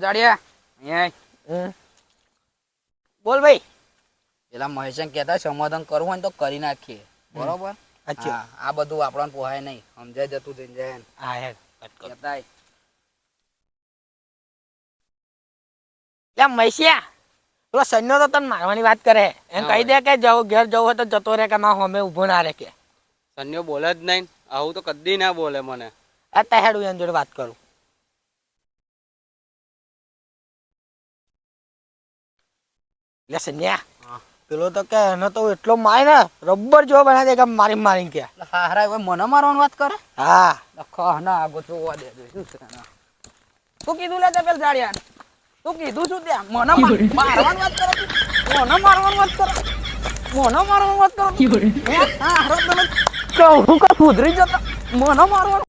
જાડિયા અહીંયા બોલ ભાઈ. પેલા મહેશન કહેતા સમાધાન કરવું હોય ને તો કરી નાખીએ બરોબર. અચ્છા આ બધું આપણને પોહાય નહીં સમજાય જતું જઈને જાય હા યાર કહેતા યા મૈસિયા પેલો સન્યો તો તને મારવાની વાત કરે એમ કહી દે કે જવું ઘેર જવું હોય તો જતો રહે કે મારા હોમે ઊભો ના રહે કે સન્યો બોલે જ નહીં. આવું તો કદી ના બોલે મને. આ હેડું એની જોડે વાત કરું. લે સન્યા પેલો તો કે એનો તો એટલો માય ને રબર જેવો બનાવી દે કે મારીને કે હારા હવે મને મારવાની વાત કરે. હા લખો ના આગો જોવા દે શું છે શું કીધું લે તે પેલ જાડિયા તું કીધું શું ત્યાં મને મારવાની વાત કરે મને મારવાની વાત કરે મને મારવાની વાત કરો હા હરો તમે કહું કે સુધરી જતો મને મારવાનું